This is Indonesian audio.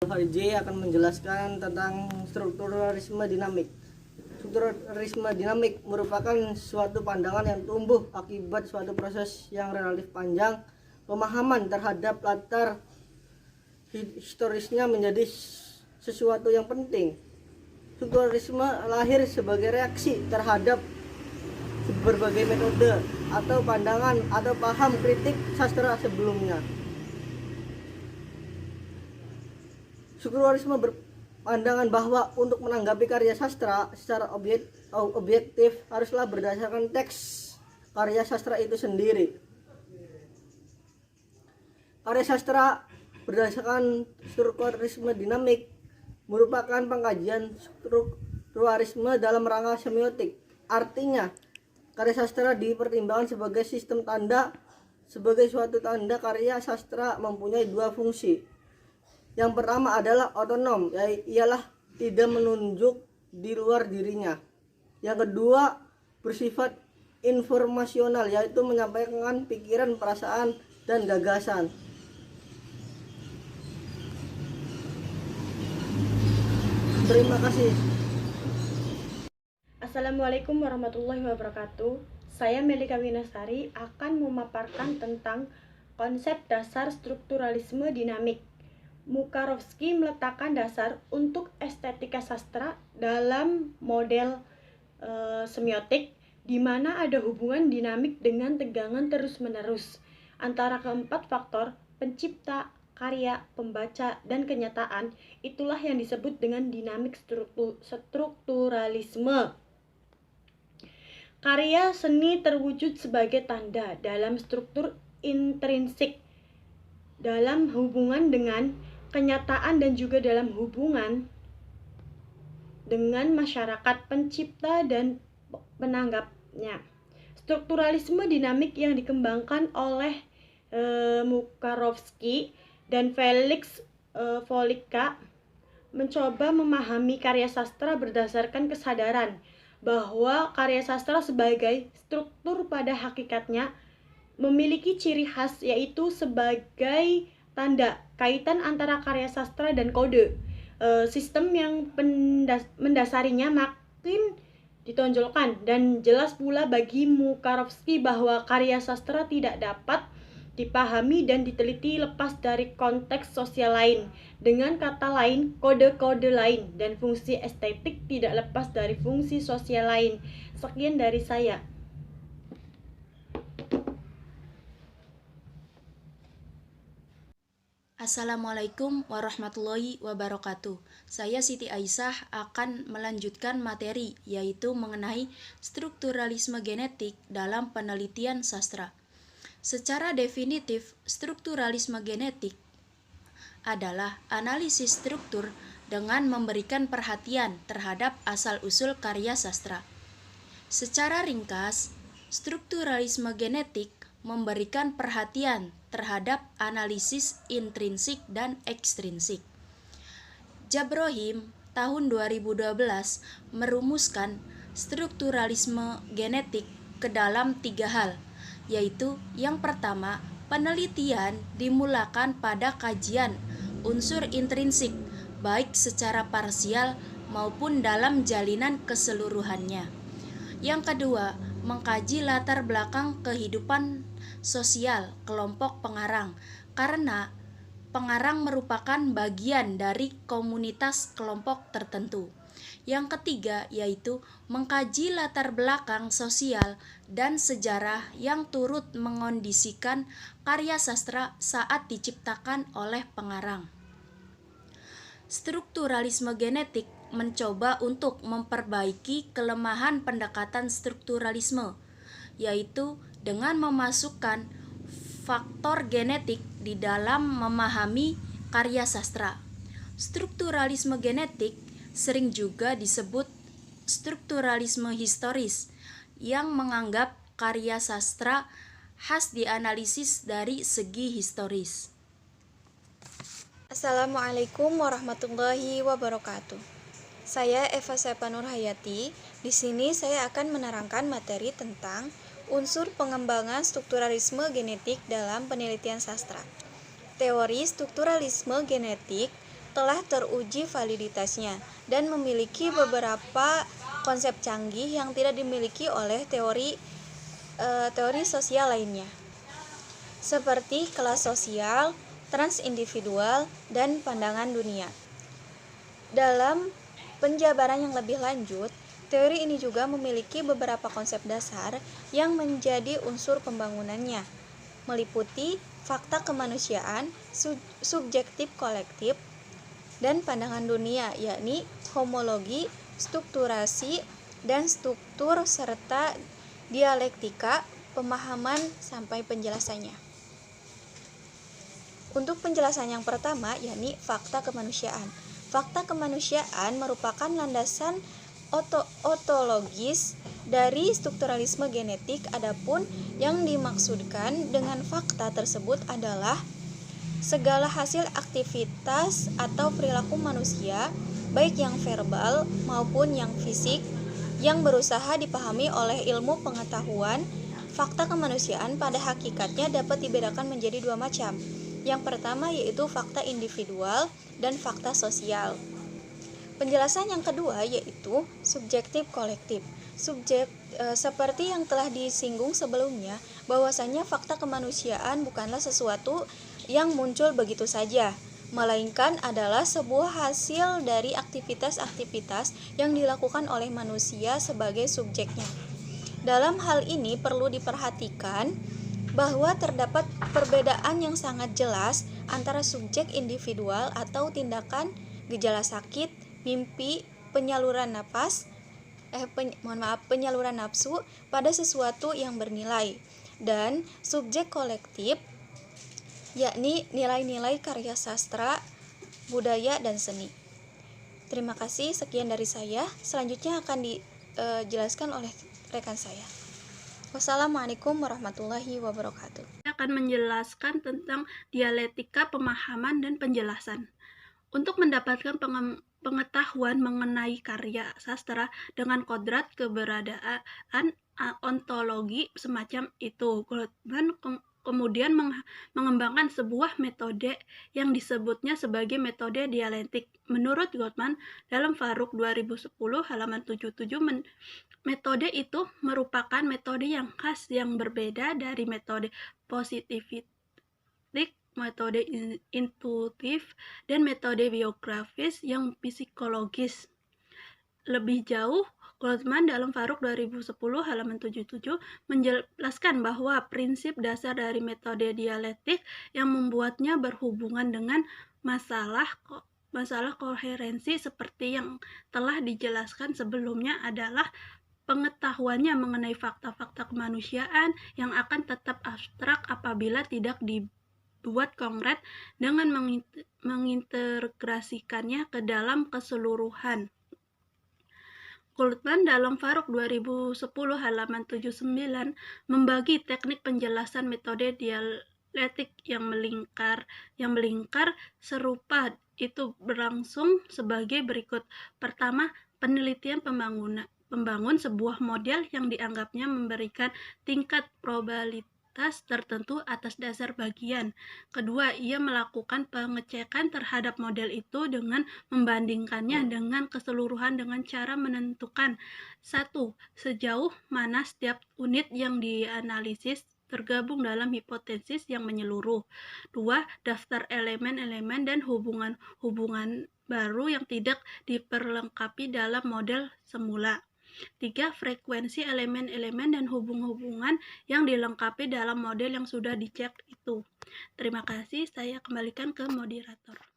Harij akan menjelaskan tentang strukturalisme dinamik. Strukturalisme dinamik merupakan suatu pandangan yang tumbuh akibat suatu proses yang relatif panjang. Pemahaman terhadap latar historisnya menjadi sesuatu yang penting. Strukturalisme lahir sebagai reaksi terhadap berbagai metode atau pandangan atau paham kritik sastra sebelumnya. Strukturalisme berpandangan bahwa untuk menanggapi karya sastra secara objektif haruslah berdasarkan teks karya sastra itu sendiri. Karya sastra berdasarkan strukturalisme dinamik merupakan pengkajian strukturalisme dalam rangka semiotik. Artinya, karya sastra dipertimbangkan sebagai sistem tanda. Sebagai suatu tanda, karya sastra mempunyai dua fungsi. Yang pertama adalah otonom, ialah tidak menunjuk di luar dirinya. Yang kedua bersifat informasional, yaitu menyampaikan pikiran, perasaan, dan gagasan. Terima kasih. Assalamualaikum warahmatullahi wabarakatuh. Saya Melika Winasari akan memaparkan tentang konsep dasar strukturalisme dinamik. Mukarovsky meletakkan dasar untuk estetika sastra dalam model semiotik, di mana ada hubungan dinamik dengan tegangan terus-menerus antara keempat faktor pencipta, karya, pembaca, dan kenyataan. Itulah yang disebut dengan dinamik strukturalisme. Karya seni terwujud sebagai tanda dalam struktur intrinsik, dalam hubungan dengan kenyataan, dan juga dalam hubungan dengan masyarakat pencipta dan penanggapnya. Strukturalisme dinamik yang dikembangkan oleh Mukarovsky dan Felix Volika mencoba memahami karya sastra berdasarkan kesadaran bahwa karya sastra sebagai struktur pada hakikatnya memiliki ciri khas, yaitu sebagai tanda kaitan antara karya sastra dan kode. Sistem yang mendasarinya makin ditonjolkan, dan jelas pula bagi Mukarovsky bahwa karya sastra tidak dapat dipahami dan diteliti lepas dari konteks sosial lain. Dengan kata lain, kode-kode lain dan fungsi estetik tidak lepas dari fungsi sosial lain. Sekian dari saya. Assalamualaikum warahmatullahi wabarakatuh. Saya Siti Aisyah akan melanjutkan materi, yaitu mengenai strukturalisme genetik dalam penelitian sastra. Secara definitif, strukturalisme genetik adalah analisis struktur dengan memberikan perhatian terhadap asal-usul karya sastra. Secara ringkas, strukturalisme genetik memberikan perhatian terhadap analisis intrinsik dan ekstrinsik. Jabrohim tahun 2012 merumuskan strukturalisme genetik ke dalam 3 hal, yaitu yang pertama, penelitian dimulakan pada kajian unsur intrinsik, baik secara parsial maupun dalam jalinan keseluruhannya. Yang kedua, mengkaji latar belakang kehidupan sosial kelompok pengarang, karena pengarang merupakan bagian dari komunitas kelompok tertentu. Yang ketiga yaitu mengkaji latar belakang sosial dan sejarah yang turut mengondisikan karya sastra saat diciptakan oleh pengarang. Strukturalisme genetik mencoba untuk memperbaiki kelemahan pendekatan strukturalisme, yaitu dengan memasukkan faktor genetik di dalam memahami karya sastra. Strukturalisme genetik sering juga disebut strukturalisme historis, yang menganggap karya sastra khas dianalisis dari segi historis. Assalamualaikum warahmatullahi wabarakatuh. Saya Eva Sepanur Hayati. Di sini saya akan menerangkan materi tentang unsur pengembangan strukturalisme genetik dalam penelitian sastra. Teori strukturalisme genetik telah teruji validitasnya dan memiliki beberapa konsep canggih yang tidak dimiliki oleh teori sosial lainnya, seperti kelas sosial, transindividual, dan pandangan dunia. Dalam penjabaran yang lebih lanjut, teori ini juga memiliki beberapa konsep dasar yang menjadi unsur pembangunannya, meliputi fakta kemanusiaan, subjektif kolektif, dan pandangan dunia, yakni homologi, strukturasi, dan struktur, serta dialektika, pemahaman, sampai penjelasannya. Untuk penjelasan yang pertama, yakni fakta kemanusiaan. Fakta kemanusiaan merupakan landasan ontologis dari strukturalisme genetik. Adapun yang dimaksudkan dengan fakta tersebut adalah segala hasil aktivitas atau perilaku manusia, baik yang verbal maupun yang fisik, yang berusaha dipahami oleh ilmu pengetahuan. Fakta kemanusiaan pada hakikatnya dapat dibedakan menjadi dua macam. Yang pertama yaitu fakta individual dan fakta sosial. Penjelasan yang kedua yaitu subjektif kolektif. Seperti yang telah disinggung sebelumnya, bahwasanya fakta kemanusiaan bukanlah sesuatu yang muncul begitu saja, melainkan adalah sebuah hasil dari aktivitas-aktivitas yang dilakukan oleh manusia sebagai subjeknya. Dalam hal ini perlu diperhatikan bahwa terdapat perbedaan yang sangat jelas antara subjek individual atau tindakan, gejala sakit, mimpi, penyaluran nafsu pada sesuatu yang bernilai, dan subjek kolektif, yakni nilai-nilai karya sastra, budaya, dan seni. Terima kasih, sekian dari saya. Selanjutnya akan dijelaskan oleh rekan saya. Wassalamualaikum warahmatullahi wabarakatuh. Saya akan menjelaskan tentang dialektika, pemahaman, dan penjelasan. Untuk mendapatkan pengetahuan mengenai karya sastra dengan kodrat keberadaan ontologi semacam itu, Goldman kemudian mengembangkan sebuah metode yang disebutnya sebagai metode dialektik. Menurut Goldman, dalam Faruk 2010 halaman 77, metode itu merupakan metode yang khas yang berbeda dari metode positivistik, metode intuitif, dan metode biografis yang psikologis. Lebih jauh, Goldman dalam Faruk 2010 halaman 77 menjelaskan bahwa prinsip dasar dari metode dialektik yang membuatnya berhubungan dengan masalah koherensi seperti yang telah dijelaskan sebelumnya adalah pengetahuannya mengenai fakta-fakta kemanusiaan yang akan tetap abstrak apabila tidak dibuat konkret dengan mengintegrasikannya ke dalam keseluruhan. Goldman dalam Faruk 2010 halaman 79 membagi teknik penjelasan metode dialektik yang melingkar serupa itu berlangsung sebagai berikut. Pertama, penelitian membangun sebuah model yang dianggapnya memberikan tingkat probabilitas tertentu atas dasar bagian. Kedua, ia melakukan pengecekan terhadap model itu dengan membandingkannya dengan keseluruhan dengan cara menentukan: 1. Sejauh mana setiap unit yang dianalisis tergabung dalam hipotesis yang menyeluruh. 2. Daftar elemen-elemen dan hubungan-hubungan baru yang tidak diperlengkapi dalam model semula. 3. Frekuensi elemen-elemen dan hubungan-hubungan yang dilengkapi dalam model yang sudah dicek itu. Terima kasih, saya kembalikan ke moderator.